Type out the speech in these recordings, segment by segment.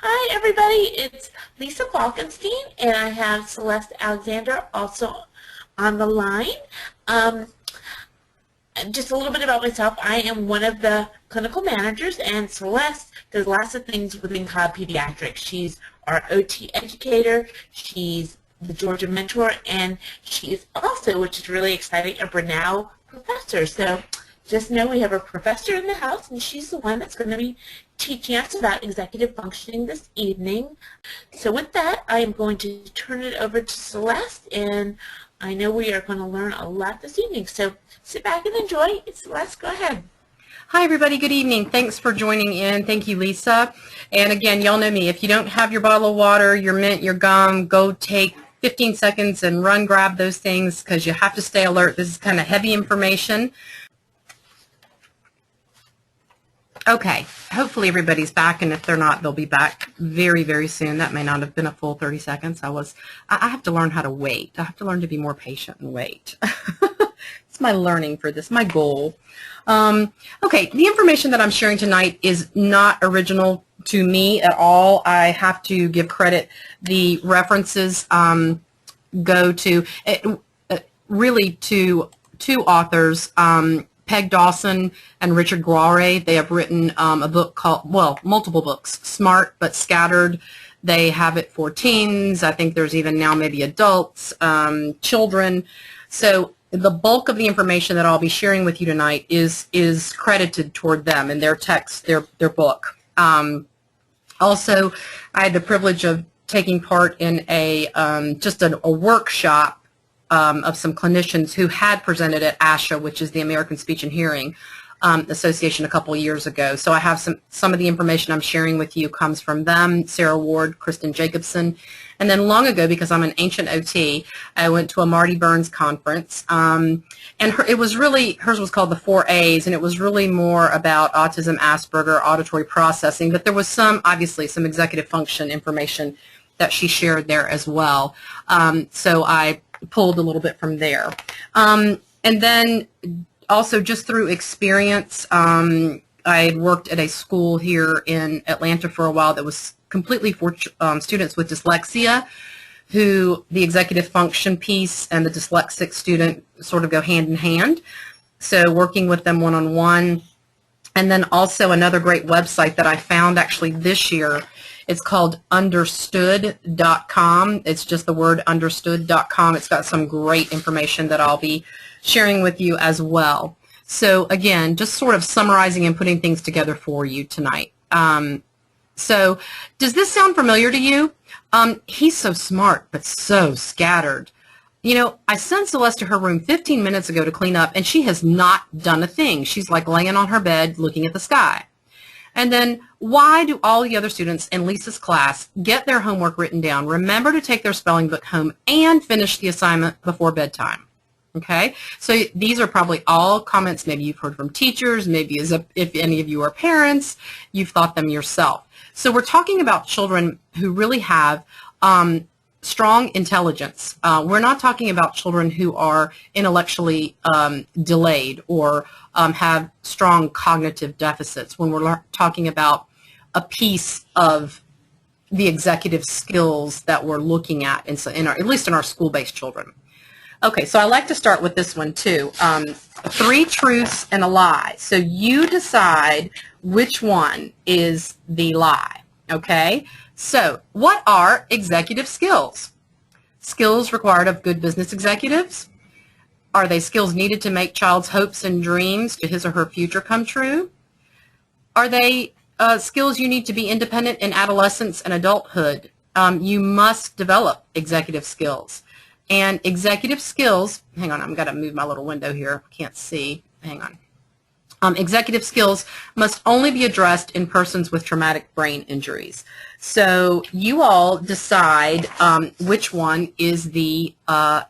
Hi, everybody. It's Lisa Falkenstein, and I have Celeste Alexander also on the line. Um, just a little bit about myself. I am one of the clinical managers, and Celeste does lots of things within Cobb Pediatrics. She's our OT educator. She's the Georgia mentor, and she is also, which is really exciting, a Brunel professor. So just know we have a professor in the house, and she's the one that's going to be teaching us about executive functioning this evening. So with that, I am going to turn it over to Celeste, and I know we are going to learn a lot this evening. So sit back and enjoy. Celeste, go ahead. Hi, everybody. Good evening. Thanks for joining in. Thank you, Lisa. And again, y'all know me. If you don't have your bottle of water, your mint, your gum, go take 15 seconds and run grab those things because you have to stay alert. This is kind of heavy information. Okay, hopefully everybody's back, and if they're not, they'll be back very, very soon. That may not have been a full 30 seconds. I have to learn how to wait. I have to learn to be more patient and wait. It's my learning for this, my goal. Okay, the information that I'm sharing tonight is not original to me at all. I have to give credit. The references go to really to two authors, Peg Dawson and Richard Guare. They have written a book called, well, multiple books, Smart but Scattered. They have it for teens. I think there's even now maybe adults, children. So the bulk of the information that I'll be sharing with you tonight is credited toward them and their text, their book. Also, I had the privilege of taking part in just a workshop of some clinicians who had presented at ASHA, which is the American Speech and Hearing Association, a couple of years ago. So I have some of the information I'm sharing with you comes from them, Sarah Ward, Kristen Jacobson. And then long ago, because I'm an ancient OT, I went to a Marty Burns conference. And hers was called the 4As, and it was really more about autism, Asperger, auditory processing. But there was obviously some executive function information that she shared there as well. So I pulled a little bit from there. And then also just through experience, I had worked at a school here in Atlanta for a while that was completely for students with dyslexia, who the executive function piece and the dyslexic student sort of go hand in hand. So working with them one-on-one. And then also another great website that I found actually this year, it's called understood.com. It's just the word understood.com. It's got some great information that I'll be sharing with you as well. So again, just sort of summarizing and putting things together for you tonight. So does this sound familiar to you? He's so smart, but so scattered. You know, I sent Celeste to her room 15 minutes ago to clean up, and she has not done a thing. She's like laying on her bed looking at the sky. And then why do all the other students in Lisa's class get their homework written down, remember to take their spelling book home, and finish the assignment before bedtime? Okay, so these are probably all comments maybe you've heard from teachers, maybe if any of you are parents, you've thought them yourself. So we're talking about children who really have strong intelligence. We're not talking about children who are intellectually delayed or have strong cognitive deficits when we're talking about a piece of the executive skills that we're looking at at least in our school-based children. Okay, so I like to start with this one too. 3 truths and a lie. So you decide which one is the lie, okay? So what are executive skills? Skills required of good business executives? Are they skills needed to make child's hopes and dreams to his or her future come true? Are they skills you need to be independent in adolescence and adulthood? You must develop executive skills. And executive skills, hang on, I've got to move my little window here. Can't see. Hang on. Executive skills must only be addressed in persons with traumatic brain injuries. So you all decide which one is the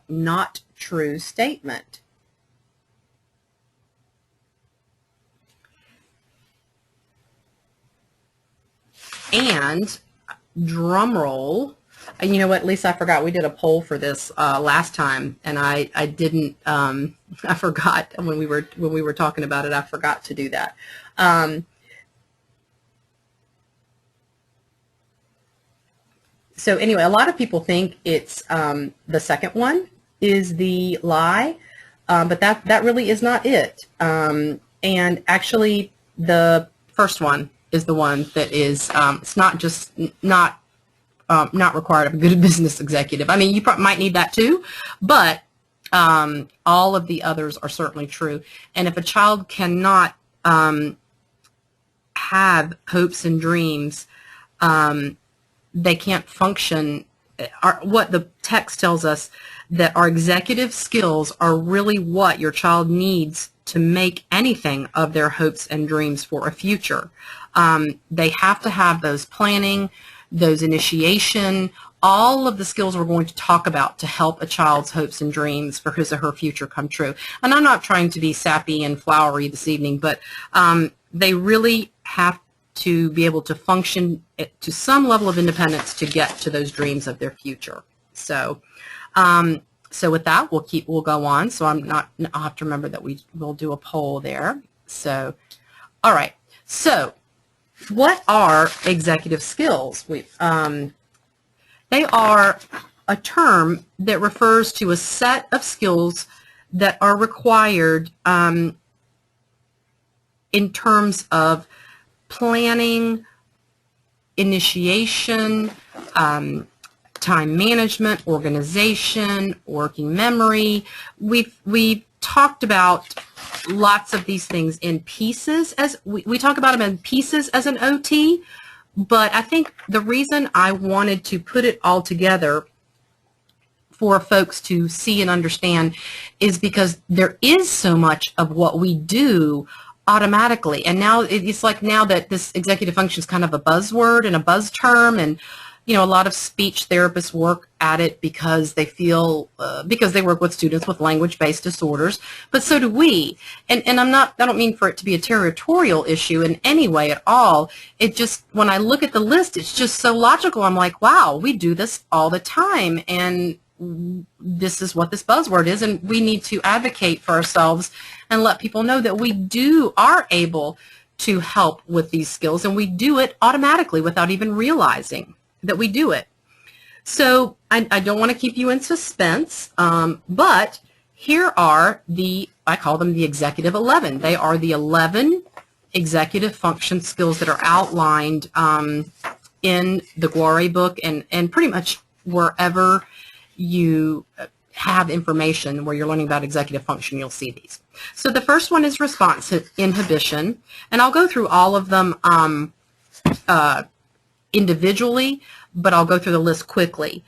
not true statement. And drum roll. And you know what, Lisa, I forgot we did a poll for this last time, and I didn't. I forgot when we were talking about it. I forgot to do that. So anyway, a lot of people think it's the second one is the lie, but that really is not it. And actually, the first one is the one that is, it's not just not required of a good business executive. I mean, you might need that too, but all of the others are certainly true. And if a child cannot have hopes and dreams, they can't function. What the text tells us, that our executive skills are really what your child needs to make anything of their hopes and dreams for a future. They have to have those planning, those initiation, all of the skills we're going to talk about to help a child's hopes and dreams for his or her future come true. And I'm not trying to be sappy and flowery this evening, but they really have to be able to function to some level of independence to get to those dreams of their future. So, so with that, we'll go on. So I'll have to remember that we'll do a poll there. So, all right. So, what are executive skills? They are a term that refers to a set of skills that are required in terms of planning, initiation, time management, organization, working memory. We've talked about lots of these things in pieces, as we talk about them in pieces as an OT, but I think the reason I wanted to put it all together for folks to see and understand is because there is so much of what we do automatically, and now it's like now that this executive function is kind of a buzzword and a buzz term, and you know, a lot of speech therapists work at it because they feel because they work with students with language-based disorders, but so do we. And I don't mean for it to be a territorial issue in any way at all. It just, when I look at the list, it's just so logical. I'm like, wow, we do this all the time, and this is what this buzzword is, and we need to advocate for ourselves and let people know that we are able to help with these skills, and we do it automatically without even realizing that we do it. So I don't want to keep you in suspense, but here are I call them the Executive 11. They are the 11 executive function skills that are outlined in the Guare book and pretty much wherever you have information where you're learning about executive function, you'll see these. So the first one is response inhibition, and I'll go through all of them individually, but I'll go through the list quickly.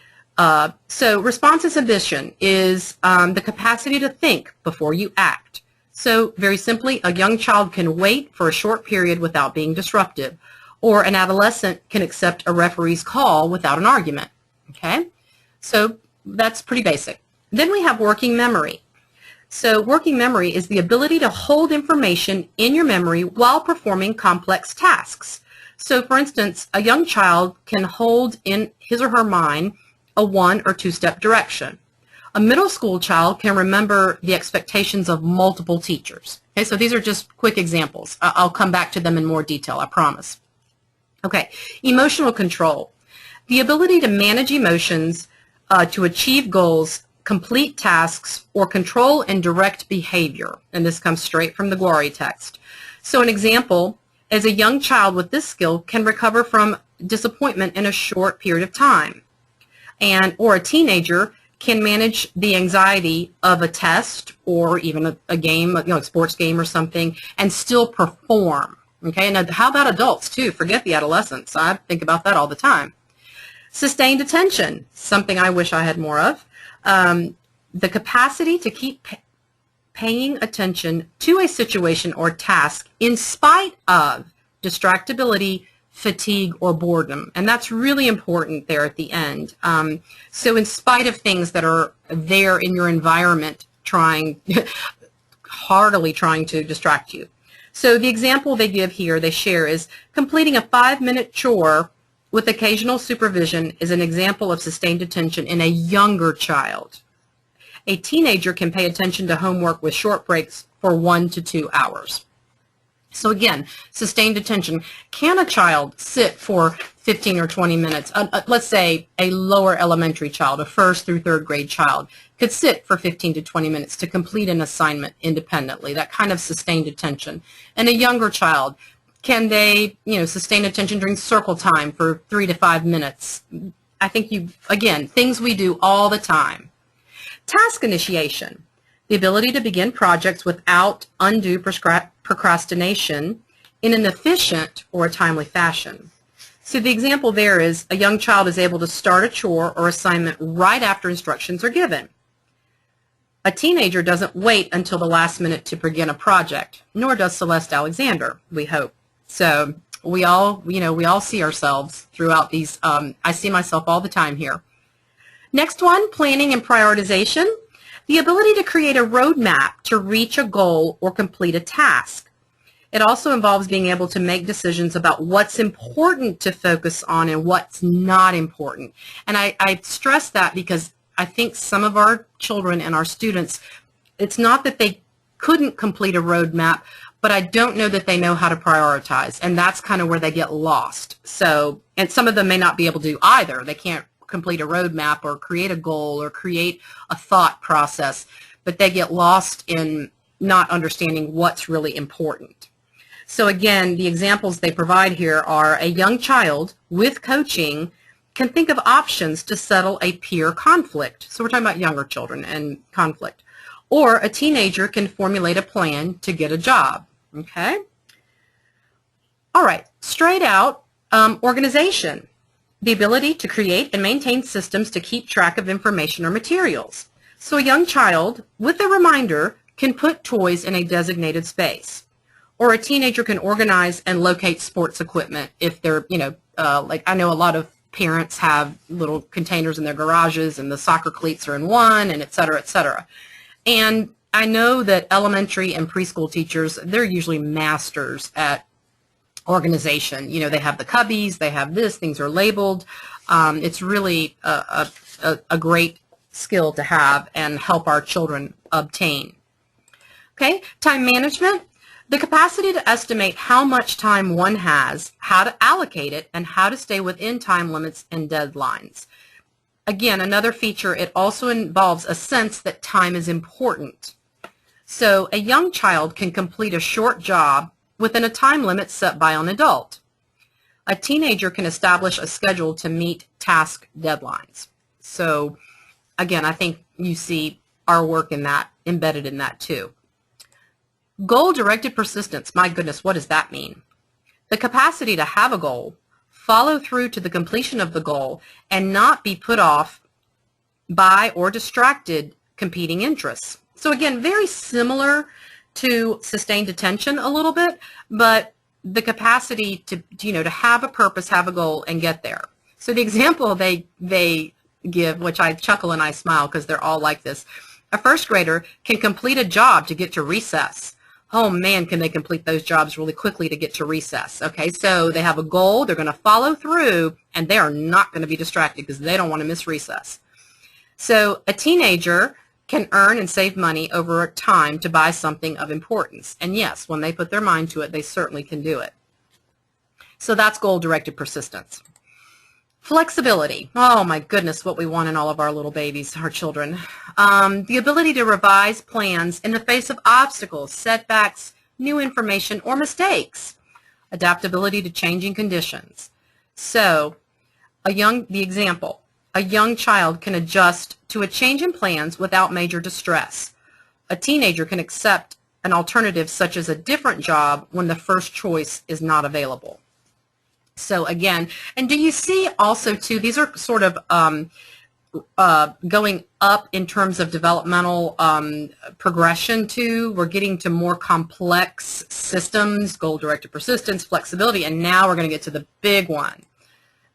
So response inhibition is the capacity to think before you act. So very simply, a young child can wait for a short period without being disruptive, or an adolescent can accept a referee's call without an argument. Okay, so that's pretty basic. Then we have working memory. So working memory is the ability to hold information in your memory while performing complex tasks. So for instance, a young child can hold in his or her mind a 1 or 2 step direction. A middle school child can remember the expectations of multiple teachers. Okay, so these are just quick examples. I'll come back to them in more detail, I promise. Okay, emotional control. The ability to manage emotions, to achieve goals, complete tasks, or control and direct behavior. And this comes straight from the Guare text. So an example, as a young child with this skill can recover from disappointment in a short period of time. Or a teenager can manage the anxiety of a test or even a game, a sports game or something, and still perform. Okay, and how about adults too? Forget the adolescents. I think about that all the time. Sustained attention, something I wish I had more of. The capacity to keep paying attention to a situation or task in spite of distractibility, fatigue, or boredom. And that's really important there at the end. So in spite of things that are there in your environment heartily trying to distract you. So the example they give here, they share, is completing a 5-minute chore with occasional supervision is an example of sustained attention in a younger child. A teenager can pay attention to homework with short breaks for 1 to 2 hours. So again, sustained attention. Can a child sit for 15 or 20 minutes? Let's say a lower elementary child, a first through third grade child, could sit for 15 to 20 minutes to complete an assignment independently, that kind of sustained attention. And a younger child, can they, sustain attention during circle time for 3 to 5 minutes? I think again, things we do all the time. Task initiation. The ability to begin projects without undue procrastination in an efficient or a timely fashion. So the example there is a young child is able to start a chore or assignment right after instructions are given. A teenager doesn't wait until the last minute to begin a project, nor does Celeste Alexander, we hope. So we all see ourselves throughout these. I see myself all the time here. Next one, planning and prioritization. The ability to create a roadmap to reach a goal or complete a task. It also involves being able to make decisions about what's important to focus on and what's not important. And I stress that because I think some of our children and our students, it's not that they couldn't complete a roadmap, but I don't know that they know how to prioritize. And that's kind of where they get lost. So, and some of them may not be able to do either. They can't complete a roadmap or create a goal or create a thought process, but they get lost in not understanding what's really important. So again, the examples they provide here are a young child with coaching can think of options to settle a peer conflict. So we're talking about younger children and conflict. Or a teenager can formulate a plan to get a job. Okay? All right, straight out, organization. The ability to create and maintain systems to keep track of information or materials. So a young child with a reminder can put toys in a designated space. Or a teenager can organize and locate sports equipment if they're, like I know a lot of parents have little containers in their garages and the soccer cleats are in one and et cetera, et cetera. And I know that elementary and preschool teachers, they're usually masters at organization. They have the cubbies, they have this, things are labeled. It's really a great skill to have and help our children obtain. Okay, time management. The capacity to estimate how much time one has, how to allocate it, and how to stay within time limits and deadlines. Again, another feature, it also involves a sense that time is important. So a young child can complete a short job within a time limit set by an adult. A teenager can establish a schedule to meet task deadlines. So again, I think you see our work in that, embedded in that too. Goal-directed persistence, my goodness, what does that mean? The capacity to have a goal, follow through to the completion of the goal, and not be put off by or distracted competing interests. So again, very similar to sustained attention a little bit, but the capacity to have a purpose, have a goal, and get there. So the example they give, which I chuckle and I smile because they're all like this, a first grader can complete a job to get to recess. Oh man, can they complete those jobs really quickly to get to recess. Okay, so they have a goal, they're going to follow through, and they are not going to be distracted because they don't want to miss recess. So a teenager can earn and save money over time to buy something of importance. And yes, when they put their mind to it, they certainly can do it. So that's goal-directed persistence. Flexibility. Oh my goodness, what we want in all of our little babies, our children. The ability to revise plans in the face of obstacles, setbacks, new information, or mistakes. Adaptability to changing conditions. So, the example, a young child can adjust to a change in plans without major distress. A teenager can accept an alternative such as a different job when the first choice is not available. So again, and do you see also too, these are sort of going up in terms of developmental progression too. We're getting to more complex systems, goal-directed persistence, flexibility, and now we're going to get to the big one.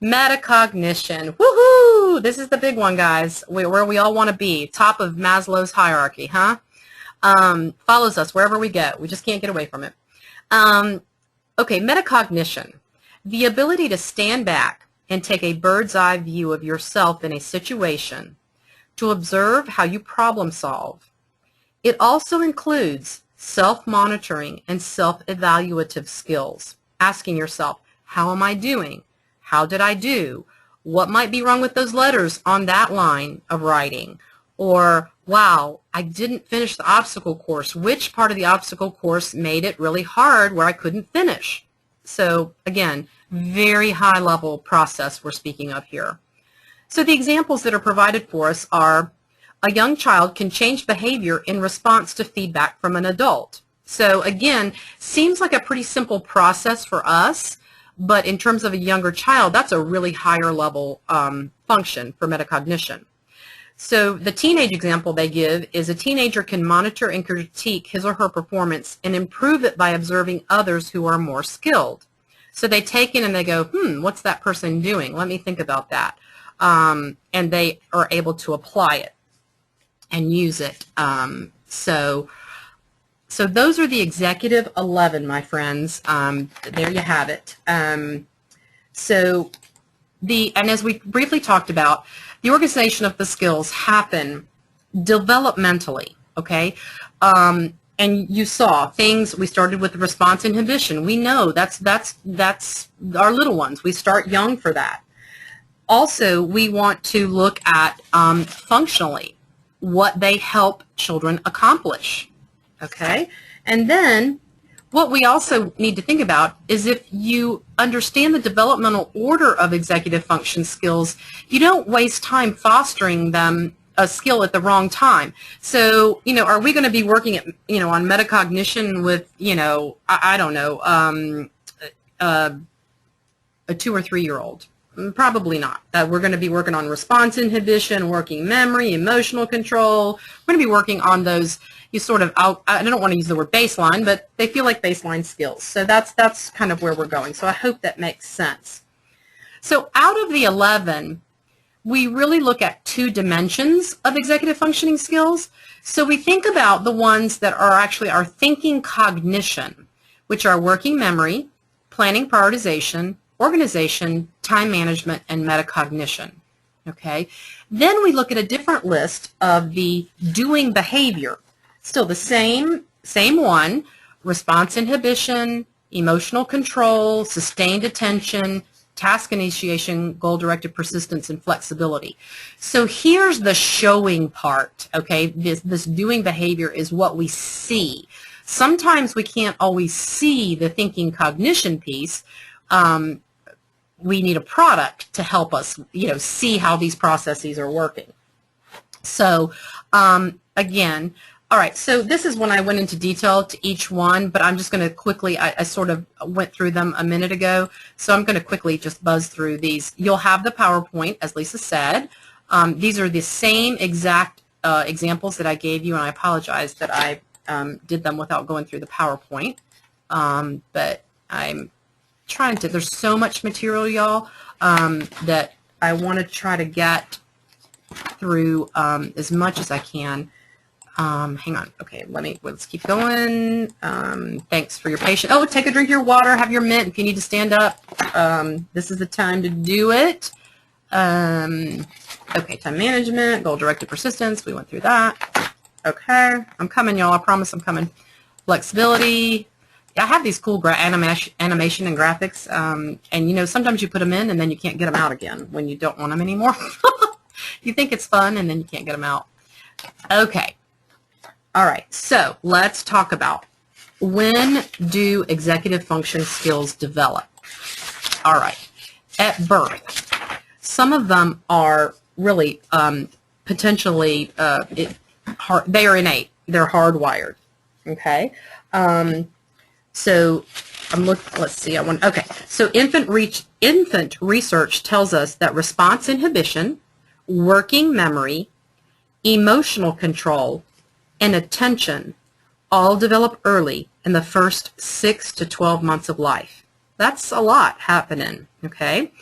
Metacognition. Woohoo! This is the big one, guys, where we all want to be, top of Maslow's hierarchy, huh? Follows us wherever we go. We just can't get away from it. Okay, metacognition. The ability to stand back and take a bird's eye view of yourself in a situation, to observe how you problem solve. It also includes self-monitoring, and self-evaluative skills. Asking yourself, how am I doing? How did I do? What might be wrong with those letters on that line of writing? Or, wow, I didn't finish the obstacle course. Which part of the obstacle course made it really hard where I couldn't finish? So, again, very high-level process we're speaking of here. So the examples that are provided for us are a young child can change behavior in response to feedback from an adult. So again, seems like a pretty simple process for us, but in terms of a younger child, that's a really higher level function for metacognition. So the teenage example they give is a teenager can monitor and critique his or her performance and improve it by observing others who are more skilled. So they take in and they go, what's that person doing? Let me think about that. And they are able to apply it and use it. So those are the executive 11, my friends. There you have it. And as we briefly talked about, the organization of the skills happen developmentally, okay? And you saw things, we started with response inhibition. We know that's our little ones. We start young for that. Also, we want to look at functionally what they help children accomplish, okay? And then what we also need to think about is if you understand the developmental order of executive function skills, you don't waste time fostering them a skill at the wrong time. So, are we going to be working at, on metacognition with, I don't know, a 2 or 3 year old? Probably not. We're going to be working on response inhibition, working memory, emotional control. We're going to be working on those, I don't want to use the word baseline, but they feel like baseline skills. So that's kind of where we're going. So I hope that makes sense. So out of the 11, we really look at 2 dimensions of executive functioning skills. So we think about the ones that are actually our thinking cognition, which are working memory, planning prioritization, organization, time management, and metacognition. Okay? Then we look at a different list of the doing behavior. Still the same one, response inhibition, emotional control, sustained attention, task initiation, goal-directed persistence, and flexibility. So here's the showing part, okay? This doing behavior is what we see. Sometimes we can't always see the thinking cognition piece. We need a product to help us, see how these processes are working. So, again, all right, so this is when I went into detail to each one, but I'm just going to quickly, I sort of went through them a minute ago, so I'm going to quickly just buzz through these. You'll have the PowerPoint, as Lisa said. These are the same exact examples that I gave you, and I apologize that I did them without going through the PowerPoint, but I'm trying to, there's so much material, y'all, that I want to try to get through as much as I can. Hang on. Okay, let's keep going. Thanks for your patience. Oh, take a drink of your water, have your mint. If you need to stand up, this is the time to do it. Okay, time management, goal-directed persistence. We went through that. Okay, I'm coming, y'all. I promise I'm coming. Flexibility. I have these cool animation and graphics, and sometimes you put them in and then you can't get them out again when you don't want them anymore. You think it's fun and then you can't get them out. Okay. All right, so let's talk about when do executive function skills develop? All right, at birth. Some of them are really potentially, they are innate. They're hardwired, okay? So let's see, okay. So infant research tells us that response inhibition, working memory, emotional control, and attention all develop early in the first 6 to 12 months of life. That's a lot happening, okay?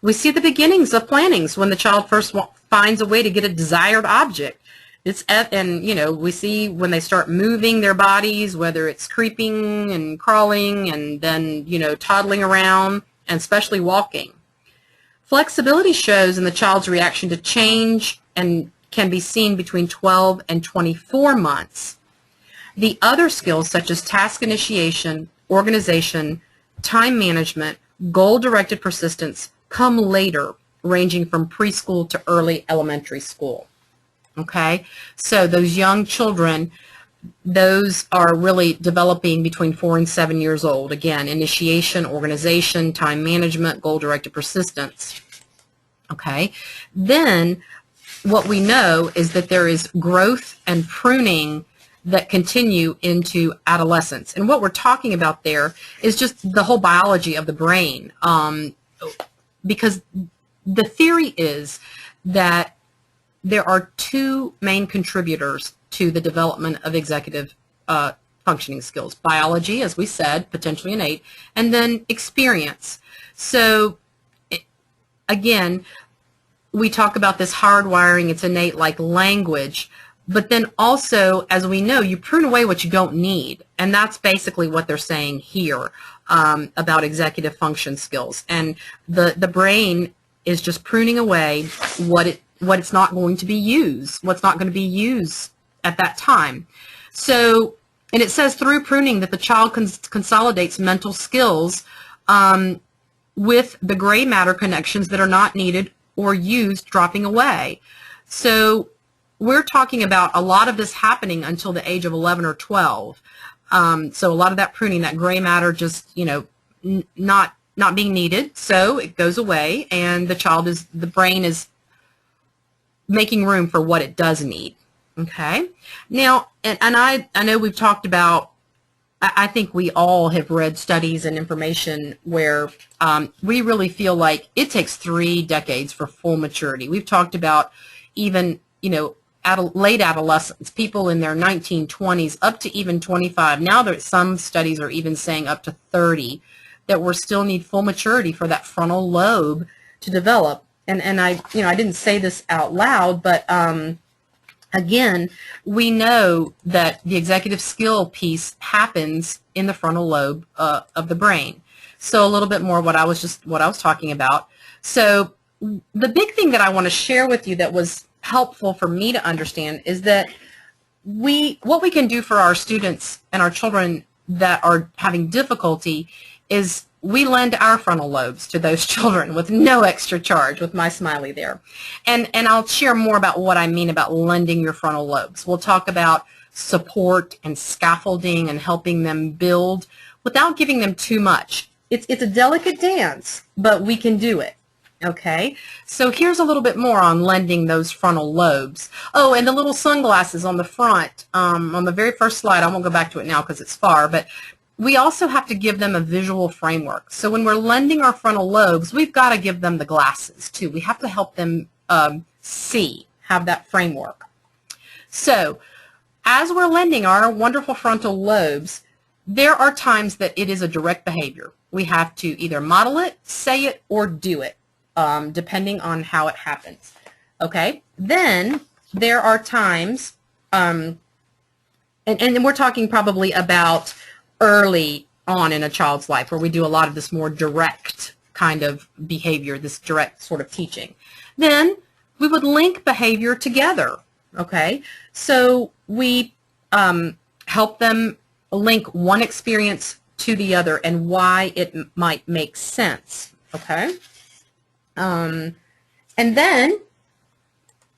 We see the beginnings of plannings when the child first finds a way to get a desired object. We see when they start moving their bodies, whether it's creeping and crawling and then, toddling around, and especially walking. Flexibility shows in the child's reaction to change and can be seen between 12 and 24 months. The other skills, such as task initiation, organization, time management, goal-directed persistence, come later, ranging from preschool to early elementary school. Okay? So those young children, those are really developing between 4 and 7 years old. Again, initiation, organization, time management, goal-directed persistence. Okay? Then what we know is that there is growth and pruning that continue into adolescence. And what we're talking about there is just the whole biology of the brain. Because the theory is that there are two main contributors to the development of executive functioning skills. Biology, as we said, potentially innate, and then experience. So, again, we talk about this hardwiring, it's innate like language, but then also, as we know, you prune away what you don't need, and that's basically what they're saying here about executive function skills. And the brain is just pruning away what it's not going to be used, what's not going to be used at that time. So, and it says through pruning that the child consolidates mental skills with the gray matter connections that are not needed or used dropping away. So we're talking about a lot of this happening until the age of 11 or 12. So a lot of that pruning, that gray matter just, not being needed, so it goes away, and the brain is making room for what it does need. Okay? Now, and I know we've talked about, I think we all have read studies and information where we really feel like it takes 3 decades for full maturity. We've talked about even, late adolescents, people in their 1920s, up to even 25. Now that some studies are even saying up to 30, that we still need full maturity for that frontal lobe to develop. And I didn't say this out loud, but again, we know that the executive skill piece happens in the frontal lobe of the brain. So a little bit more what I was talking about. So the big thing that I want to share with you that was helpful for me to understand is that what we can do for our students and our children that are having difficulty is we lend our frontal lobes to those children with no extra charge, with my smiley there. And I'll share more about what I mean about lending your frontal lobes. We'll talk about support and scaffolding and helping them build without giving them too much. It's a delicate dance, but we can do it. Okay, so here's a little bit more on lending those frontal lobes. Oh, and the little sunglasses on the front, on the very first slide, I won't go back to it now because it's far, but we also have to give them a visual framework. So when we're lending our frontal lobes, we've got to give them the glasses too. We have to help them have that framework. So as we're lending our wonderful frontal lobes, there are times that it is a direct behavior. We have to either model it, say it, or do it. Depending on how it happens. Okay, then there are times, and we're talking probably about early on in a child's life where we do a lot of this more direct kind of behavior, this direct sort of teaching. Then we would link behavior together. Okay, so we help them link one experience to the other and why it might make sense. Okay. And then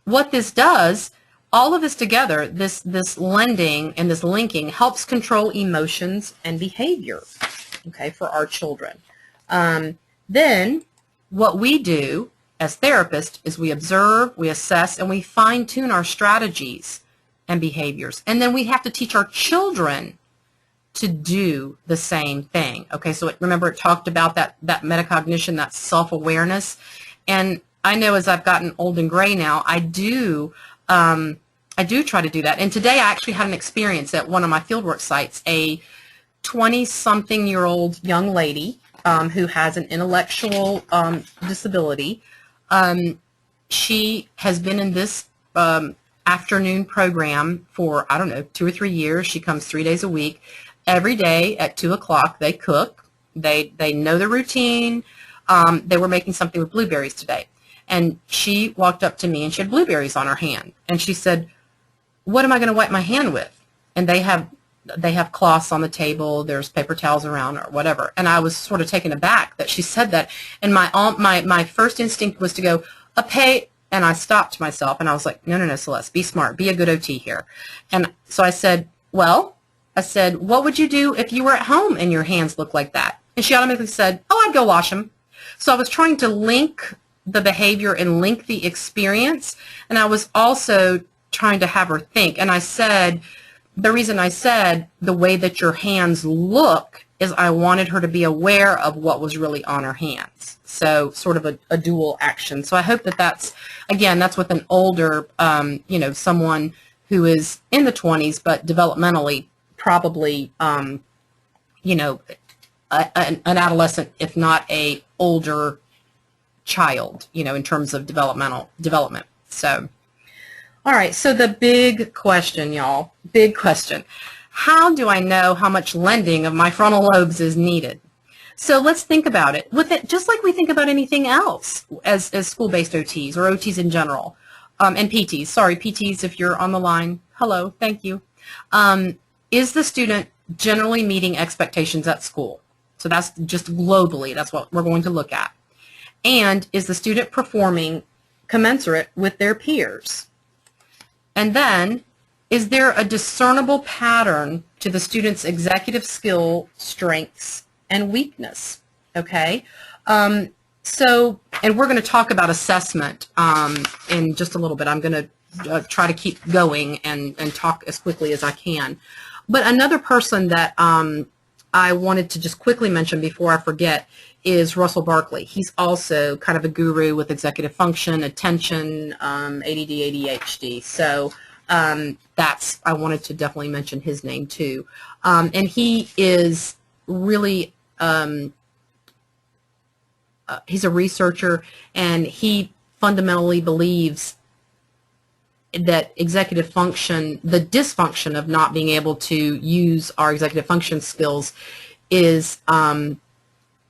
what this does, all of this together, this lending and this linking helps control emotions and behavior, okay, for our children. Then what we do as therapists is we observe, we assess, and we fine-tune our strategies and behaviors. And then we have to teach our children to do the same thing. Okay, so remember it talked about that metacognition, that self-awareness, and I know as I've gotten old and gray now, I do try to do that. And today I actually had an experience at one of my fieldwork sites, a 20-something-year-old young lady who has an intellectual disability. She has been in this afternoon program for, I don't know, 2 or 3 years. She comes 3 days a week. Every day at 2 o'clock, they cook. They know the routine. They were making something with blueberries today. And she walked up to me, and she had blueberries on her hand. And she said, "What am I going to wipe my hand with?" And they have they have cloths on the table, there's paper towels around or whatever. And I was sort of taken aback that she said that. And my first instinct was to go, and I stopped myself and I was like, no, Celeste, be smart, be a good OT here. And so I said, what would you do if you were at home and your hands looked like that? And she automatically said, oh, I'd go wash them. So I was trying to link the behavior and link the experience. And I was also trying to have her think. And I said, the reason I said the way that your hands look is I wanted her to be aware of what was really on her hands. So sort of a dual action. So I hope that that's with an older, someone who is in the 20s, but developmentally probably, an adolescent, if not a older child, in terms of development. So, all right. So the big question, y'all, big question. How do I know how much lending of my frontal lobes is needed? So let's think about it. With it, just like we think about anything else as school-based OTs or OTs in general, and PTs. Sorry, PTs, if you're on the line. Hello, thank you. Is the student generally meeting expectations at school? So that's just globally. That's what we're going to look at. And is the student performing commensurate with their peers? And then, is there a discernible pattern to the student's executive skill, strengths, and weakness? Okay. And we're going to talk about assessment in just a little bit. I'm going to try to keep going and talk as quickly as I can. But another person that I wanted to just quickly mention before I forget is Russell Barkley. He's also kind of a guru with executive function, attention, ADD, ADHD. So I wanted to definitely mention his name too. And he is really, he's a researcher, and he fundamentally believes that executive function, the dysfunction of not being able to use our executive function skills is,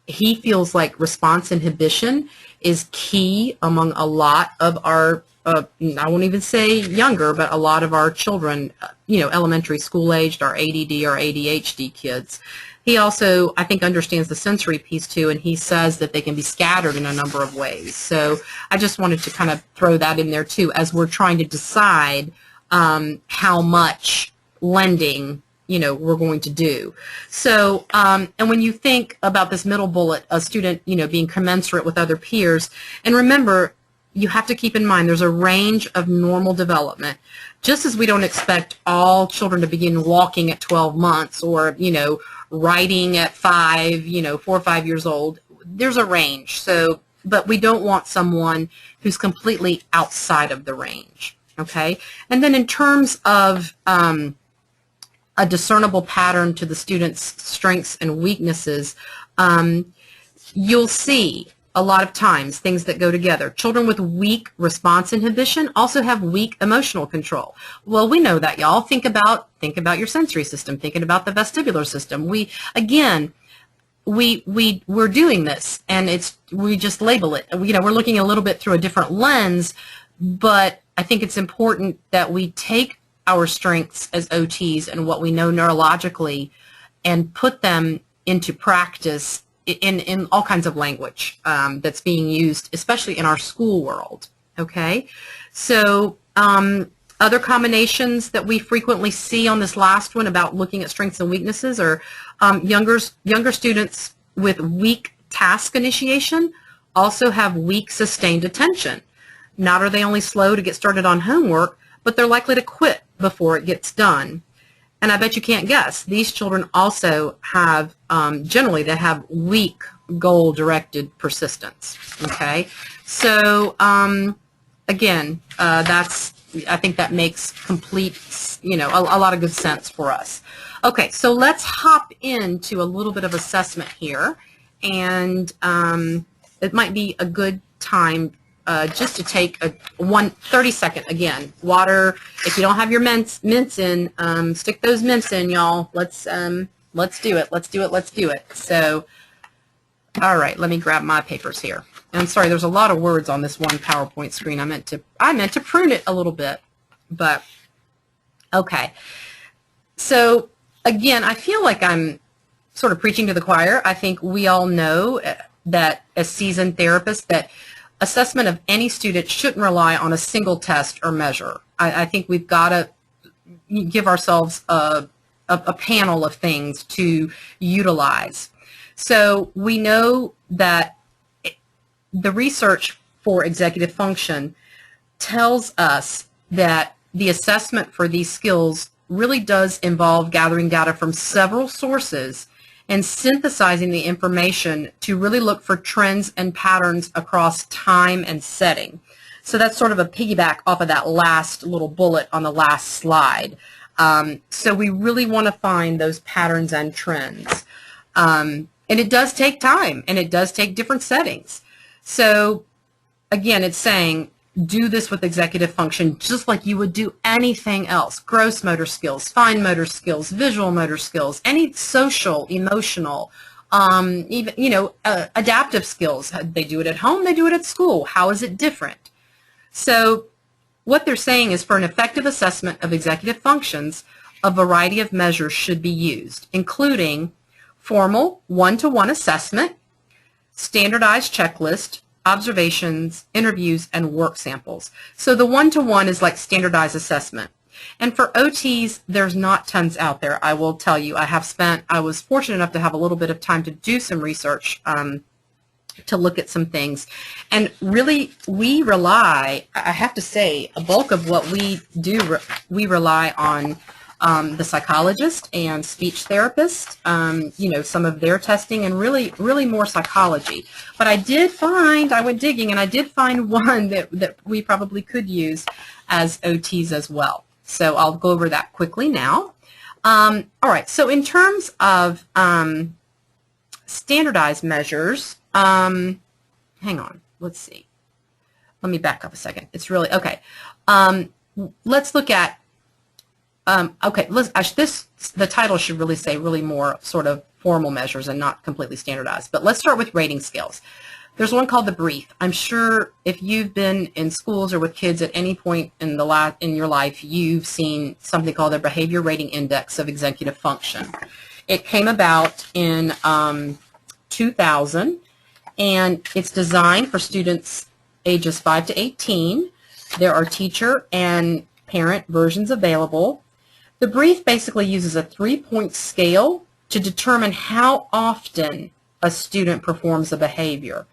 he feels like response inhibition is key among a lot of our, I won't even say younger, but a lot of our children, elementary school aged, our ADD or ADHD kids. He also, I think, understands the sensory piece too, and he says that they can be scattered in a number of ways. So I just wanted to kind of throw that in there too as we're trying to decide how much lending, we're going to do. So, and when you think about this middle bullet, a student, being commensurate with other peers, and remember, you have to keep in mind there's a range of normal development. Just as we don't expect all children to begin walking at 12 months or, writing at 4 or 5 years old, there's a range. So, but we don't want someone who's completely outside of the range. Okay. And then in terms of a discernible pattern to the student's strengths and weaknesses, you'll see a lot of times things that go together. Children with weak response inhibition also have weak emotional control. Well, we know that, y'all. Think about your sensory system, thinking about the vestibular system. We're doing this, and we just label it. We're looking a little bit through a different lens, but I think it's important that we take our strengths as OTs and what we know neurologically and put them into practice in all kinds of language that's being used, especially in our school world. Okay, so other combinations that we frequently see on this last one about looking at strengths and weaknesses are younger students with weak task initiation also have weak sustained attention. Not are they only slow to get started on homework, but they're likely to quit before it gets done. And I bet you can't guess, these children also have, generally they have weak goal-directed persistence, okay? So, again, I think that makes complete, a lot of good sense for us. Okay, so let's hop into a little bit of assessment here, and it might be a good time just to take a 30-second, again, water. If you don't have your mints in, stick those mints in, y'all. Let's do it. So, all right, let me grab my papers here. And I'm sorry, there's a lot of words on this one PowerPoint screen. I meant to prune it a little bit, but okay. So again, I feel like I'm sort of preaching to the choir. I think we all know that as seasoned therapists that assessment of any student shouldn't rely on a single test or measure. I think we've got to give ourselves a panel of things to utilize. So we know that the research for executive function tells us that the assessment for these skills really does involve gathering data from several sources and synthesizing the information to really look for trends and patterns across time and setting. So that's sort of a piggyback off of that last little bullet on the last slide. So we really want to find those patterns and trends. And it does take time, and it does take different settings. So again, it's saying do this with executive function just like you would do anything else. Gross motor skills, fine motor skills, visual motor skills, any social, emotional, even, adaptive skills. They do it at home, they do it at school. How is it different? So what they're saying is for an effective assessment of executive functions, a variety of measures should be used, including formal one-to-one assessment, standardized checklist, observations, interviews, and work samples. So the one-to-one is like standardized assessment. And for OTs, there's not tons out there, I will tell you. I was fortunate enough to have a little bit of time to do some research to look at some things. And really, we rely, I have to say, a bulk of what we do, we rely on the psychologist and speech therapist, some of their testing, and really more psychology. But I went digging, and I did find one that we probably could use as OTs as well. So I'll go over that quickly now. All right, so in terms of standardized measures, hang on, let's see. Let me back up a second. It's really, okay. Let's look at the title should really say really more sort of formal measures and not completely standardized. But let's start with rating scales. There's one called the brief. I'm sure if you've been in schools or with kids at any point in your life, you've seen something called the Behavior Rating Index of Executive Function. It came about in 2000, and it's designed for students ages 5 to 18. There are teacher and parent versions available. The brief basically uses a 3-point scale to determine how often a student performs a behavior.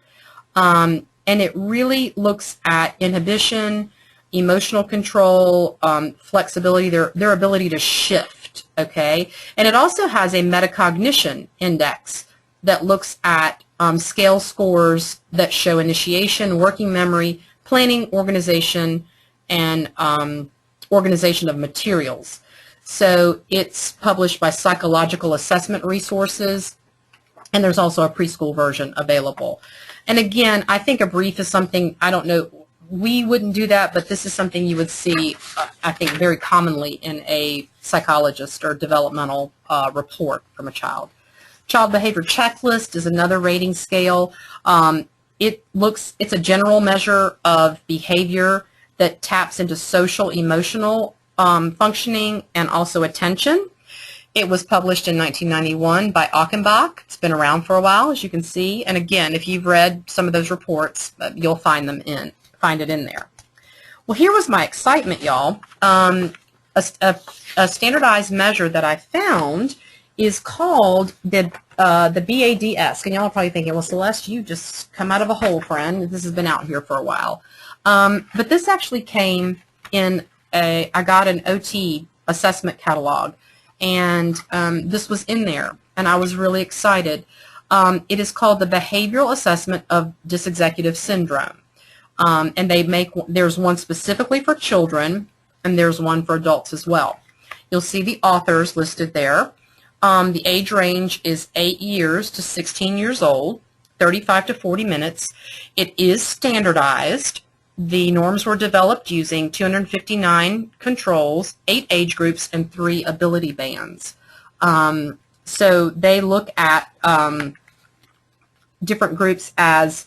And it really looks at inhibition, emotional control, flexibility, their ability to shift, okay? And it also has a metacognition index that looks at scale scores that show initiation, working memory, planning, organization, and organization of materials. So it's published by Psychological Assessment Resources, and there's also a preschool version available. And again, I think a brief is something, I don't know, we wouldn't do that, but this is something you would see, I think, very commonly in a psychologist or developmental report from a child. Child Behavior Checklist is another rating scale. It's a general measure of behavior that taps into social, emotional functioning and also attention. It was published in 1991 by Achenbach. It's been around for a while, as you can see. And again, if you've read some of those reports, you'll find it in there. Well, here was my excitement, y'all. A standardized measure that I found is called the BADS. And y'all are probably thinking, well, Celeste, you just come out of a hole, friend. This has been out here for a while. But this actually came in I got an OT assessment catalog, and this was in there, and I was really excited. It is called the Behavioral Assessment of Dysexecutive Syndrome, and there's one specifically for children, and there's one for adults as well. You'll see the authors listed there. The age range is 8 years to 16 years old, 35 to 40 minutes. It is standardized. The norms were developed using 259 controls, 8 age groups, and 3 ability bands. So they look at different groups as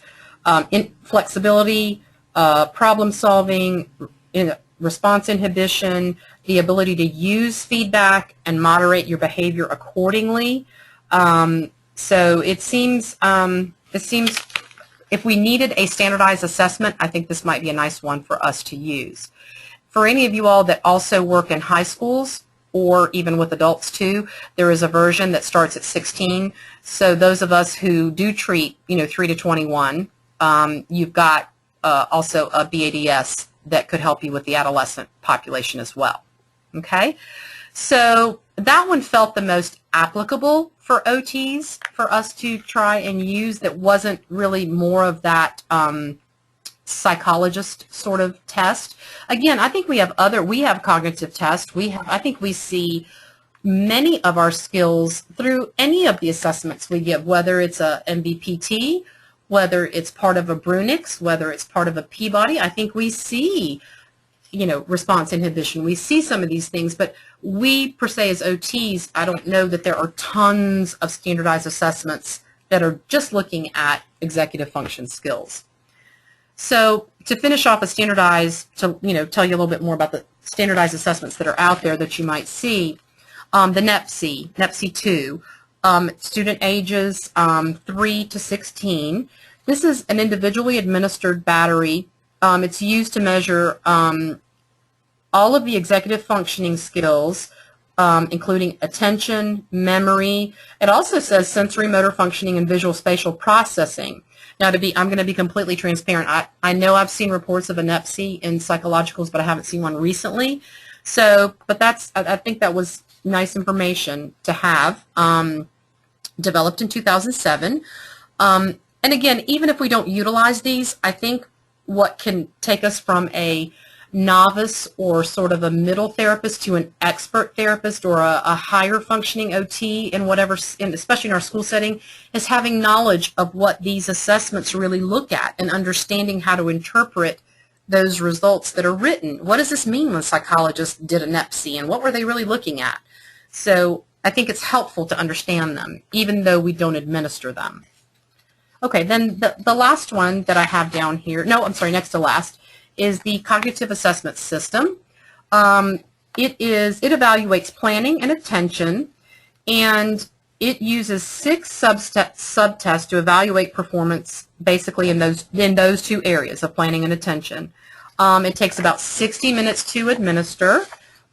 flexibility, problem solving, response inhibition, the ability to use feedback and moderate your behavior accordingly. So it seems if we needed a standardized assessment, I think this might be a nice one for us to use. For any of you all that also work in high schools or even with adults too, there is a version that starts at 16. So those of us who do treat, 3 to 21, you've got also a BADS that could help you with the adolescent population as well. Okay? So that one felt the most applicable for OTs for us to try and use, that wasn't really more of that psychologist sort of test. Again, I think we have cognitive tests. I think we see many of our skills through any of the assessments we give, whether it's a MBPT, whether it's part of a Brunix, whether it's part of a Peabody. I think we see, response inhibition. We see some of these things, but we, per se, as OTs, I don't know that there are tons of standardized assessments that are just looking at executive function skills. So to finish off a standardized, tell you a little bit more about the standardized assessments that are out there that you might see, the NEPC 2, student ages 3 to 16. This is an individually administered battery. It's used to measure all of the executive functioning skills, including attention, memory. It also says sensory motor functioning and visual spatial processing. Now, I'm going to be completely transparent. I know I've seen reports of a NEPC in psychologicals, but I haven't seen one recently. So, but I think that was nice information to have. Developed in 2007. And again, even if we don't utilize these, I think what can take us from a novice or sort of a middle therapist to an expert therapist or a higher functioning OT in whatever, especially in our school setting, is having knowledge of what these assessments really look at and understanding how to interpret those results that are written. What does this mean when psychologists did a NEPC, and what were they really looking at? So I think it's helpful to understand them, even though we don't administer them. Okay, then the last one that I have down here, next to last, is the cognitive assessment system. It evaluates planning and attention, and it uses 6 subtests to evaluate performance, basically in those 2 areas of planning and attention. It takes about 60 minutes to administer,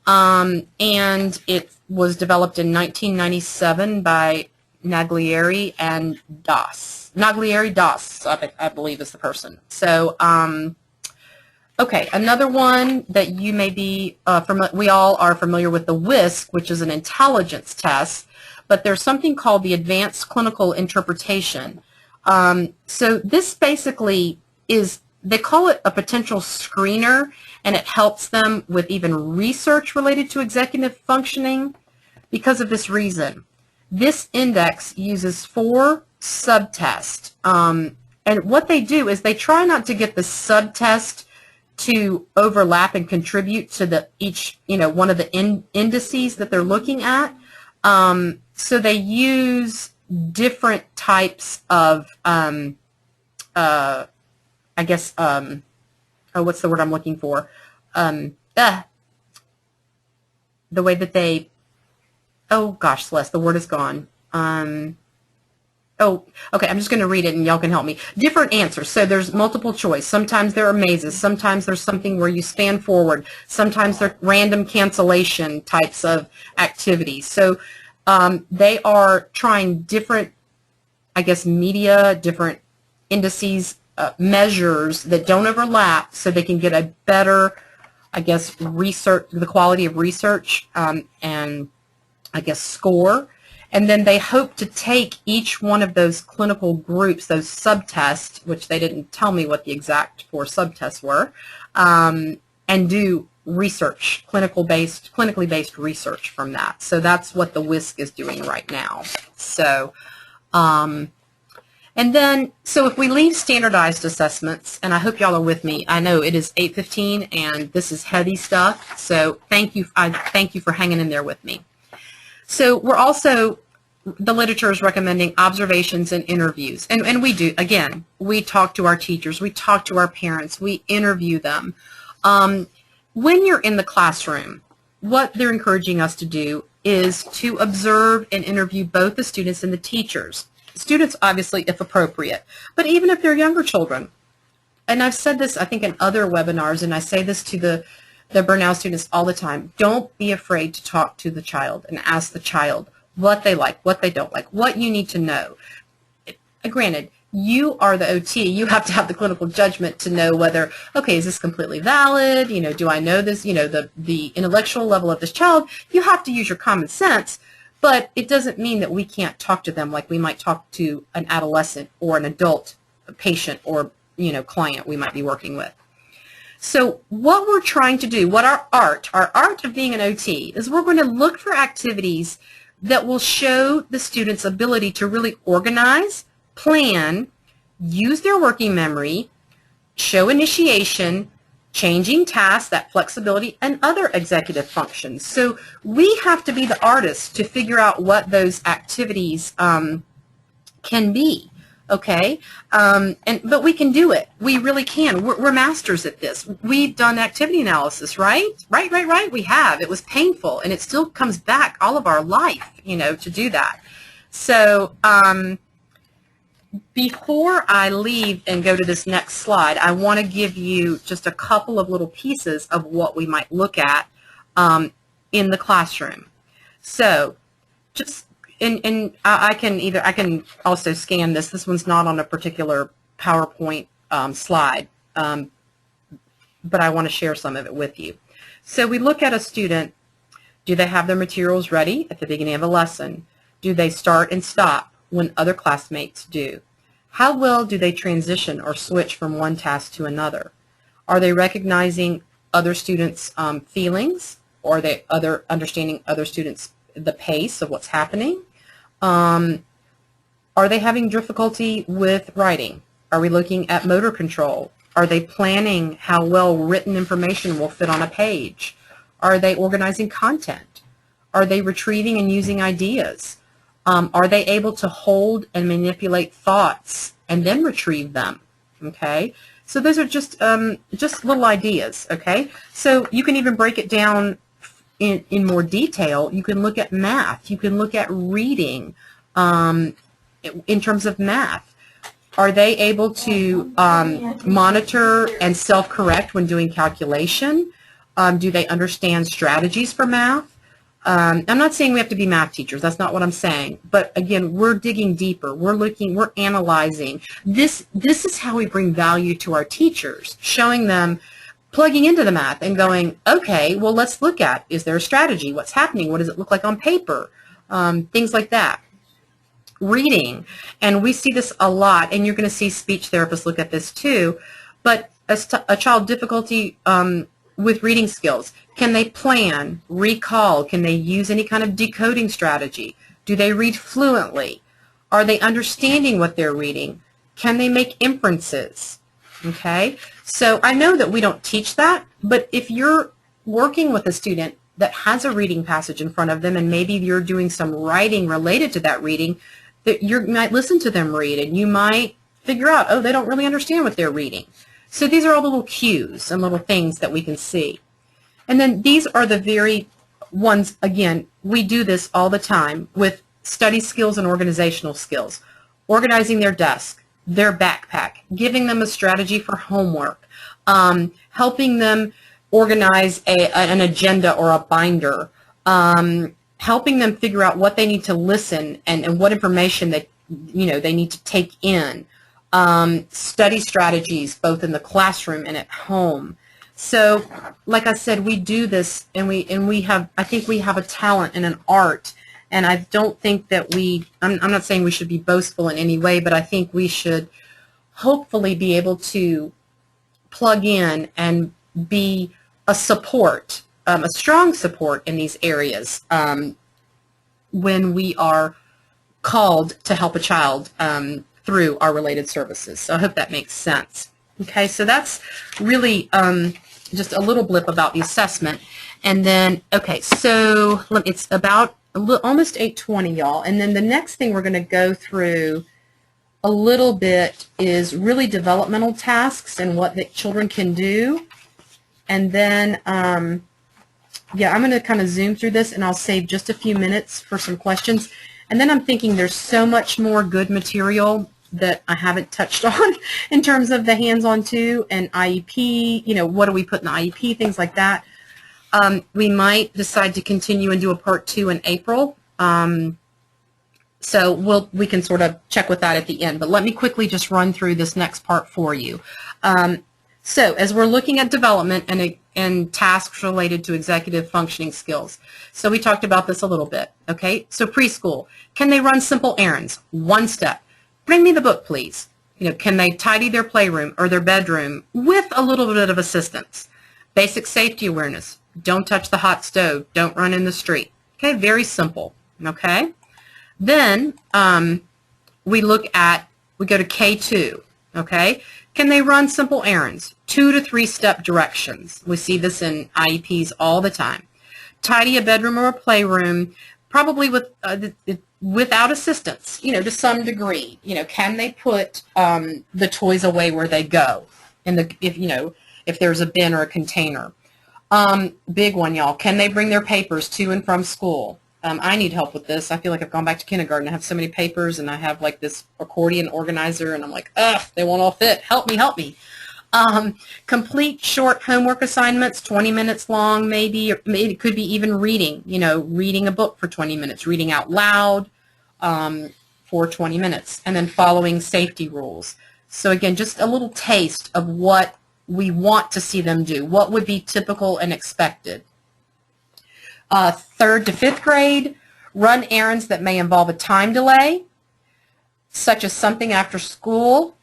and it was developed in 1997 by Naglieri and Das. Naglieri Das, I believe, is the person. So, okay, another one that you may be we all are familiar with, the WISC, which is an intelligence test, but there's something called the Advanced Clinical Interpretation. So this basically is, they call it a potential screener, and it helps them with even research related to executive functioning because of this reason. This index uses 4 subtests, and what they do is they try not to get the subtest to overlap and contribute to each one of the indices that they're looking at. So they use different types of, what's the word I'm looking for? The way that they, oh gosh, Celeste, the word is gone. Oh, okay, I'm just going to read it and y'all can help me. Different answers. So there's multiple choice. Sometimes there are mazes. Sometimes there's something where you span forward. Sometimes they're random cancellation types of activities. So they are trying different, media, different indices, measures that don't overlap so they can get a better, research, the quality of research and, score. And then they hope to take each one of those clinical groups, those subtests, which they didn't tell me what the exact 4 subtests were, and do research, clinically based research from that. So that's what the WISC is doing right now. So, and then, so if we leave standardized assessments, and I hope y'all are with me. I know it is 8:15 and this is heavy stuff. So thank you. I thank you for hanging in there with me. So we're also, the literature is recommending observations and interviews. And we do, again, we talk to our teachers, we talk to our parents, we interview them. when you're in the classroom, what they're encouraging us to do is to observe and interview both the students and the teachers. Students, obviously, if appropriate, but even if they're younger children. And I've said this, I think, in other webinars, and I say this to the burnout students all the time. Don't be afraid to talk to the child and ask the child what they like, what they don't like, what you need to know. Granted, you are the OT. You have to have the clinical judgment to know whether, okay, is this completely valid? You know, do I know this? You know, the intellectual level of this child. You have to use your common sense, but it doesn't mean that we can't talk to them like we might talk to an adolescent or an adult patient or, you know, client we might be working with. So what we're trying to do, what our art of being an OT, is we're going to look for activities that will show the students' ability to really organize, plan, use their working memory, show initiation, changing tasks, that flexibility, and other executive functions. So we have to be the artists to figure out what those activities can be. Okay, but we can do it. We really can. We're masters at this. We've done activity analysis, right? Right. We have. It was painful, and it still comes back all of our life, you know, to do that. So before I leave and go to this next slide, I want to give you just a couple of little pieces of what we might look at in the classroom. So just and I can also scan this. This one's not on a particular PowerPoint slide, but I want to share some of it with you. So we look at a student. Do they have their materials ready at the beginning of a lesson? Do they start and stop when other classmates do? How well do they transition or switch from one task to another? Are they recognizing other students' feelings? Or are they understanding other students' the pace of what's happening? Are they having difficulty with writing? Are we looking at motor control? Are they planning how well written information will fit on a page? Are they organizing content? Are they retrieving and using ideas? Are they able to hold and manipulate thoughts and then retrieve them? Okay, so those are just little ideas. Okay, so you can even break it down in more detail. You can look at math. You can look at reading in terms of math. Are they able to monitor and self-correct when doing calculation? Do they understand strategies for math? I'm not saying we have to be math teachers. That's not what I'm saying. But again, we're digging deeper. We're analyzing. This is how we bring value to our teachers, showing them, plugging into the math and going, okay, well, let's look at, is there a strategy? What's happening? What does it look like on paper? Things like that. Reading, and we see this a lot, and you're going to see speech therapists look at this too, but a child difficulty with reading skills, can they plan, recall, can they use any kind of decoding strategy? Do they read fluently? Are they understanding what they're reading? Can they make inferences? Okay, so I know that we don't teach that, but if you're working with a student that has a reading passage in front of them and maybe you're doing some writing related to that reading, that you might listen to them read and you might figure out, oh, they don't really understand what they're reading. So these are all little cues and little things that we can see. And then these are the very ones, again, we do this all the time with study skills and organizational skills. Organizing their desk, their backpack, giving them a strategy for homework, helping them organize an agenda or a binder, helping them figure out what they need to listen and what information that they need to take in, study strategies both in the classroom and at home. So, like I said, we do this, and we have, I think we have a talent and an art. And I don't think that I'm not saying we should be boastful in any way, but I think we should hopefully be able to plug in and be a support, a strong support in these areas when we are called to help a child through our related services. So I hope that makes sense. Okay, so that's really just a little blip about the assessment. And then, okay, so it's about almost 8:20, y'all. And then the next thing we're going to go through a little bit is really developmental tasks and what the children can do. And then, yeah, I'm going to kind of zoom through this, and I'll save just a few minutes for some questions. And then I'm thinking there's so much more good material that I haven't touched on in terms of the hands-on too and IEP, what do we put in the IEP, things like that. We might decide to continue and do a part 2 in April. So we can sort of check with that at the end. But let me quickly just run through this next part for you. So as we're looking at development and tasks related to executive functioning skills, so we talked about this a little bit, okay? So preschool, can they run simple errands? One step, bring me the book, please. Can they tidy their playroom or their bedroom with a little bit of assistance? Basic safety awareness, don't touch the hot stove, don't run in the street. Okay, very simple, okay? Then we go to K2, okay? Can they run simple errands? 2 to 3 step directions. We see this in IEPs all the time. Tidy a bedroom or a playroom, probably without assistance, to some degree. Can they put the toys away where they go? If there's a bin or a container. Big one, y'all. Can they bring their papers to and from school? I need help with this. I feel like I've gone back to kindergarten. I have so many papers, and I have like this accordion organizer, and I'm like, ugh, they won't all fit. Help me, help me. Complete short homework assignments, 20 minutes long, maybe. It could be even reading, reading a book for 20 minutes, reading out loud for 20 minutes, and then following safety rules. So again, just a little taste of what we want to see them do. What would be typical and expected? 3rd to 5th grade, run errands that may involve a time delay, such as something after school,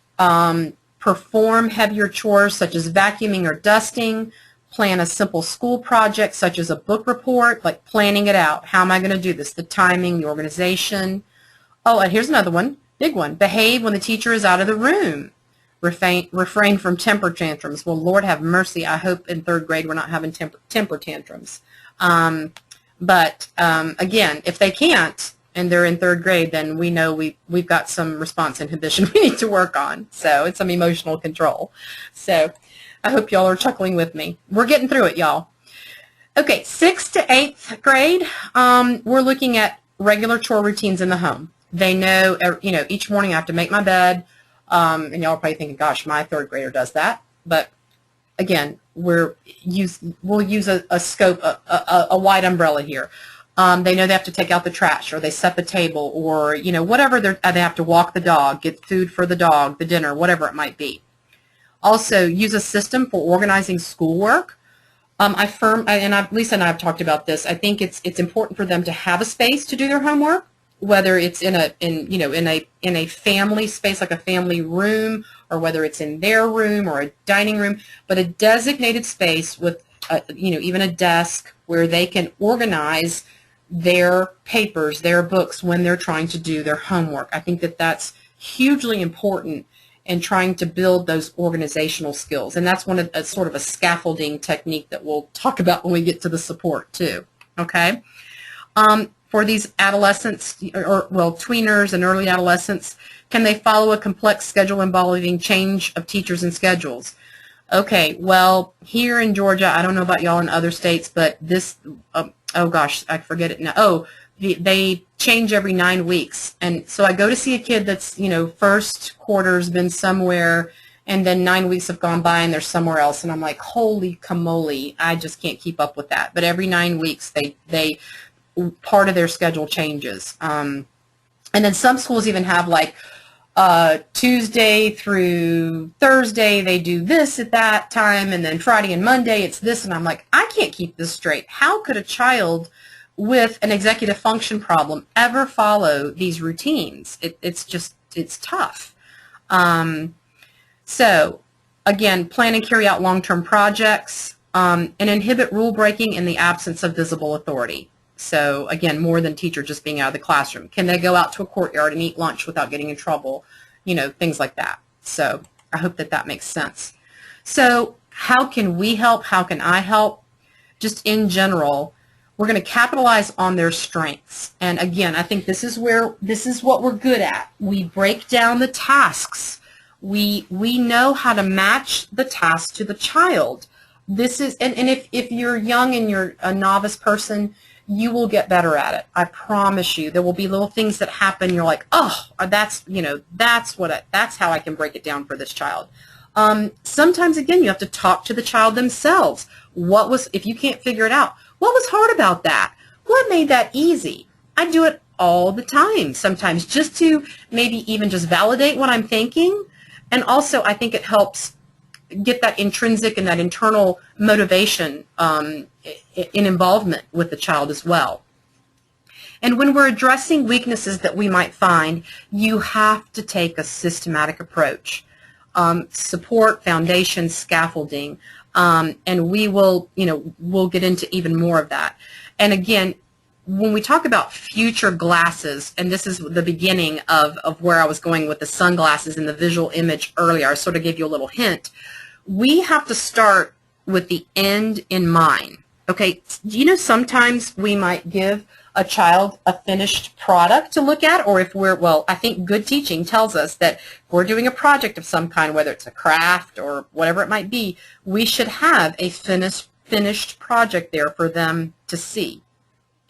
perform heavier chores such as vacuuming or dusting, plan a simple school project such as a book report, like planning it out. How am I going to do this? The timing, the organization. Oh, and here's another one, big one. Behave when the teacher is out of the room. Refrain from temper tantrums. Well, Lord have mercy. I hope in 3rd grade we're not having temper tantrums. But again, if they can't and they're in 3rd grade, then we know we've got some response inhibition we need to work on. So it's some emotional control. So I hope y'all are chuckling with me. We're getting through it, y'all. Okay, 6th to 8th grade, we're looking at regular chore routines in the home. They know, each morning I have to make my bed, and y'all are probably thinking, gosh, my 3rd grader does that. But again, we'll use a scope, a wide umbrella here. They know they have to take out the trash, or they set the table, or whatever they have to walk the dog, get food for the dog, the dinner, whatever it might be. Also, use a system for organizing schoolwork. Lisa and I have talked about this. I think it's important for them to have a space to do their homework, whether it's in a family space, like a family room, or whether it's in their room or a dining room, but a designated space with even a desk where they can organize their papers, their books when they're trying to do their homework. I think that that's hugely important in trying to build those organizational skills, and that's sort of a scaffolding technique that we'll talk about when we get to the support too. Okay. For these adolescents, tweeners and early adolescents, can they follow a complex schedule involving change of teachers and schedules? Okay, well, here in Georgia, I don't know about y'all in other states, but this, oh gosh, I forget it now. Oh, they change every 9 weeks. And so I go to see a kid that's, first quarter's been somewhere, and then 9 weeks have gone by and they're somewhere else. And I'm like, holy camole, I just can't keep up with that. But every 9 weeks, they part of their schedule changes. And then some schools even have like Tuesday through Thursday they do this at that time, and then Friday and Monday it's this, and I'm like, I can't keep this straight. How could a child with an executive function problem ever follow these routines? It's tough. So again, plan and carry out long-term projects, and inhibit rule breaking in the absence of visible authority. So again, more than teacher just being out of the classroom. Can they go out to a courtyard and eat lunch without getting in trouble? Things like that. So I hope that makes sense. So how can we help? How can I help? Just in general, we're going to capitalize on their strengths. And again, I think this is what we're good at. We break down the tasks. We know how to match the task to the child. This is, and if you're young and you're a novice person, you will get better at it. I promise you. There will be little things that happen. You're like, oh, that's, that's how I can break it down for this child. Sometimes, again, you have to talk to the child themselves. If you can't figure it out, what was hard about that? What made that easy? I do it all the time sometimes, just to maybe even just validate what I'm thinking. And also, I think it helps get that intrinsic and that internal motivation in involvement with the child as well. And when we're addressing weaknesses that we might find, you have to take a systematic approach. Support, foundation, scaffolding, and we'll get into even more of that. And again, when we talk about future glasses, and this is the beginning of where I was going with the sunglasses and the visual image earlier, I sort of gave you a little hint. We have to start with the end in mind. Okay, sometimes we might give a child a finished product to look at, or if I think good teaching tells us that if we're doing a project of some kind, whether it's a craft or whatever it might be, we should have a finished project there for them to see.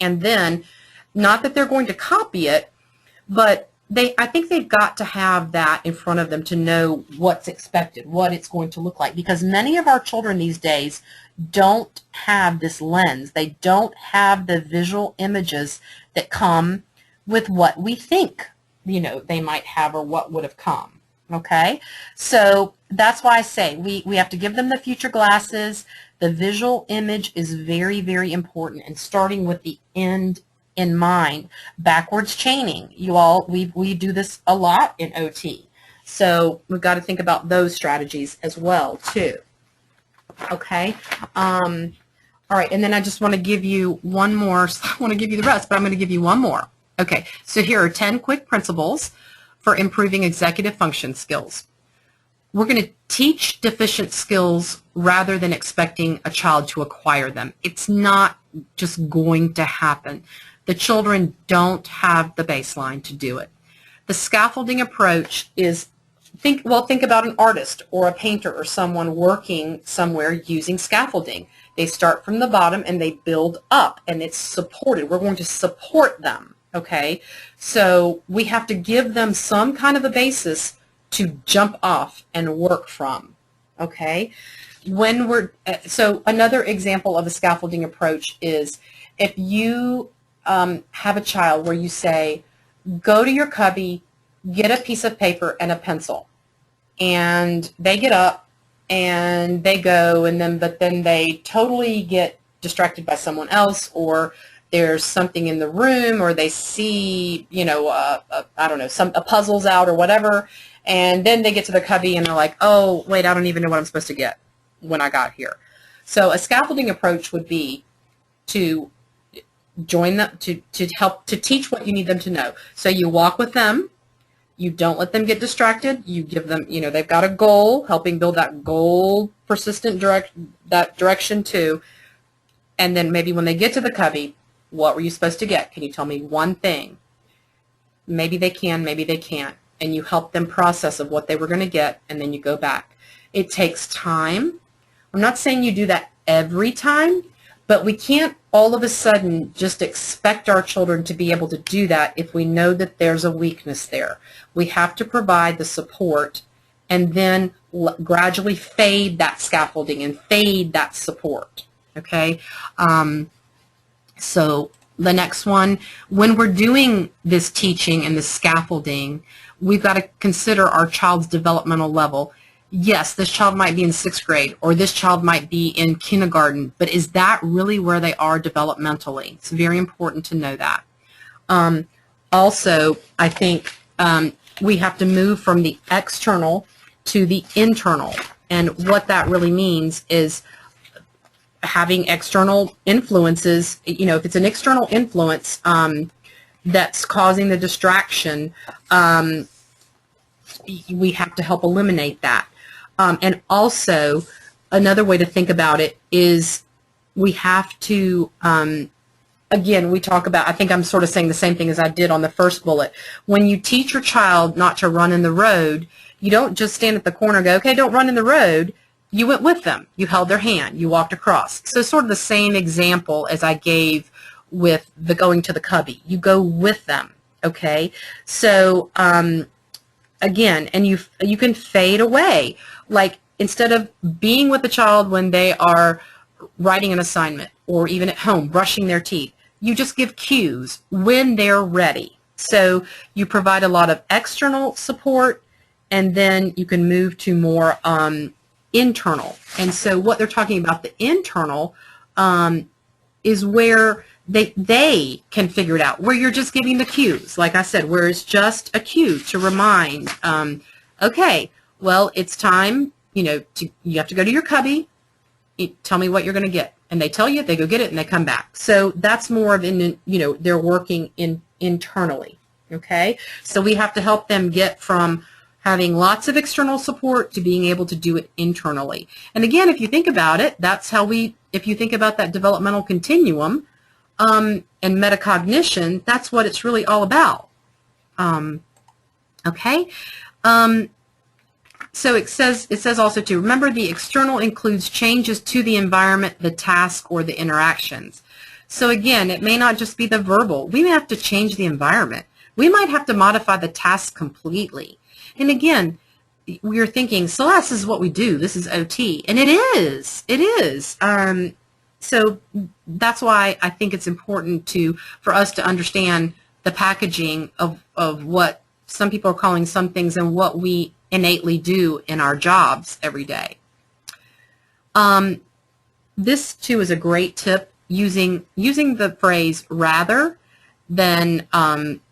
And then, not that they're going to copy it, but I think they've got to have that in front of them to know what's expected, what it's going to look like. Because many of our children these days don't have this lens. They don't have the visual images that come with what we think, they might have or what would have come. Okay? So that's why I say we have to give them the future glasses. The visual image is very, very important, and starting with the end in mind. Backwards chaining. We do this a lot in OT. So we've got to think about those strategies as well, too. Okay? All right, and then I just want to give you one more. I want to give you the rest, but I'm going to give you one more. Okay, so here are 10 quick principles for improving executive function skills. We're going to teach deficient skills rather than expecting a child to acquire them. It's not just going to happen. The children don't have the baseline to do it. The scaffolding approach is, think about an artist or a painter or someone working somewhere using scaffolding. They start from the bottom and they build up, and it's supported. We're going to support them, okay? So we have to give them some kind of a basis to jump off and work from, okay? So another example of a scaffolding approach is if you have a child where you say, go to your cubby, get a piece of paper and a pencil, and they get up and they go, but then they totally get distracted by someone else, or there's something in the room, or they see, I don't know, a puzzle's out or whatever, and then they get to the cubby and they're like, oh, wait, I don't even know what I'm supposed to get when I got here. So a scaffolding approach would be to join them, to help to teach what you need them to know. So you walk with them, you don't let them get distracted, you give them, they've got a goal, helping build that goal, persistent direction too, and then maybe when they get to the cubby, what were you supposed to get? Can you tell me one thing? Maybe they can, maybe they can't, and you help them process of what they were going to get, and then you go back. It takes time. I'm not saying you do that every time, but we can't all of a sudden just expect our children to be able to do that if we know that there's a weakness there. We have to provide the support and then gradually fade that scaffolding and fade that support. Okay? So the next one, when we're doing this teaching and this scaffolding, we've got to consider our child's developmental level. Yes, this child might be in 6th grade, or this child might be in kindergarten, but is that really where they are developmentally? It's very important to know that. Also, I think we have to move from the external to the internal, and what that really means is having external influences. If it's an external influence that's causing the distraction, we have to help eliminate that. And also, another way to think about it is we have to, again, we talk about, I think I'm sort of saying the same thing as I did on the first bullet. When you teach your child not to run in the road, you don't just stand at the corner and go, okay, don't run in the road. you went with them. You held their hand. You walked across. So sort of the same example as I gave with the going to the cubby. You go with them, okay? So again, and you can fade away. Like instead of being with the child when they are writing an assignment or even at home brushing their teeth, you just give cues when they're ready. So you provide a lot of external support, and then you can move to more internal. And so what they're talking about, the internal, is where they can figure it out, where you're just giving the cues, like I said, where it's just a cue to remind, okay, well, it's time, you have to go to your cubby, tell me what you're going to get. And they tell you, they go get it, and they come back. So that's more of, they're working internally, okay? So we have to help them get from having lots of external support to being able to do it internally. And again, if you think about it, that's how if you think about that developmental continuum and metacognition, that's what it's really all about. Okay? So it says also too, remember the external includes changes to the environment, the task, or the interactions. So again, it may not just be the verbal. We may have to change the environment. We might have to modify the task completely. And again, we're thinking, Celeste, this is what we do. This is OT. And it is. It is. So that's why I think it's important for us to understand the packaging of what some people are calling some things and what we innately do in our jobs every day. This too is a great tip, using the phrase rather than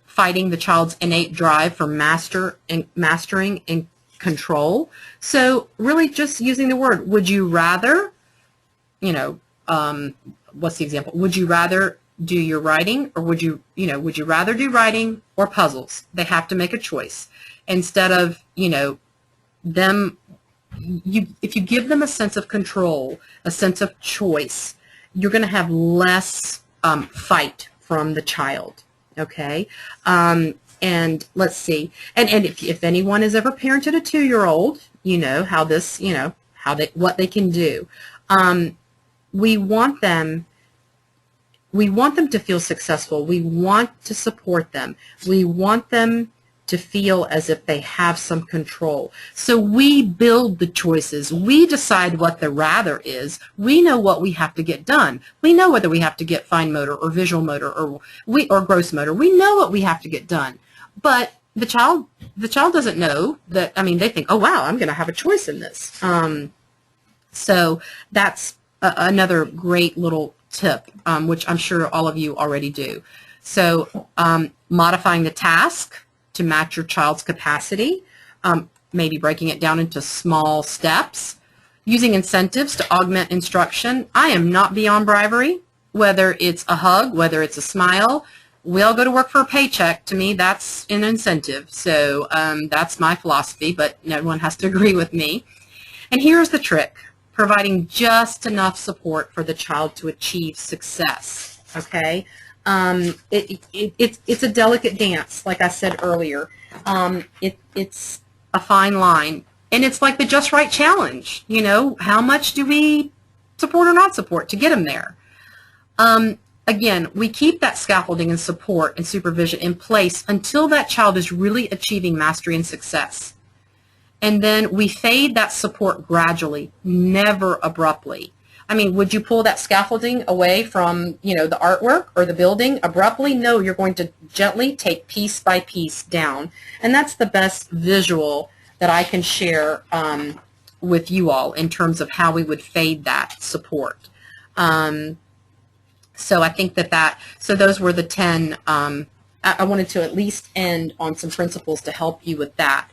fighting the child's innate drive for mastering and control. So really just using the word, would you rather, what's the example? Would you rather do your writing, or would you rather do writing or puzzles? They have to make a choice. Instead of, if you give them a sense of control, a sense of choice, you're going to have less fight from the child. Okay, and let's see, and if anyone has ever parented a 2-year-old, you know how this, what they can do. We want them to feel successful. We want to support them. We want them to feel as if they have some control. So we build the choices. We decide what the rather is. We know what we have to get done. We know whether we have to get fine motor or visual motor or gross motor. We know what we have to get done. But the child doesn't know that. I mean, they think, oh wow, I'm going to have a choice in this. So that's another great little tip, which I'm sure all of you already do. So modifying the task to match your child's capacity, maybe breaking it down into small steps, using incentives to augment instruction. I am not beyond bribery, whether it's a hug, whether it's a smile. We all go to work for a paycheck. To me, that's an incentive. So that's my philosophy, but no one has to agree with me. And here's the trick: providing just enough support for the child to achieve success. Okay? It's a delicate dance, like I said earlier. It's a fine line, and it's like the just right challenge. How much do we support or not support to get them there? Again, we keep that scaffolding and support and supervision in place until that child is really achieving mastery and success. And then we fade that support gradually, never abruptly. I mean, would you pull that scaffolding away from, the artwork or the building abruptly? No, you're going to gently take piece by piece down. And that's the best visual that I can share with you all in terms of how we would fade that support. So I think so those were the 10. I wanted to at least end on some principles to help you with that.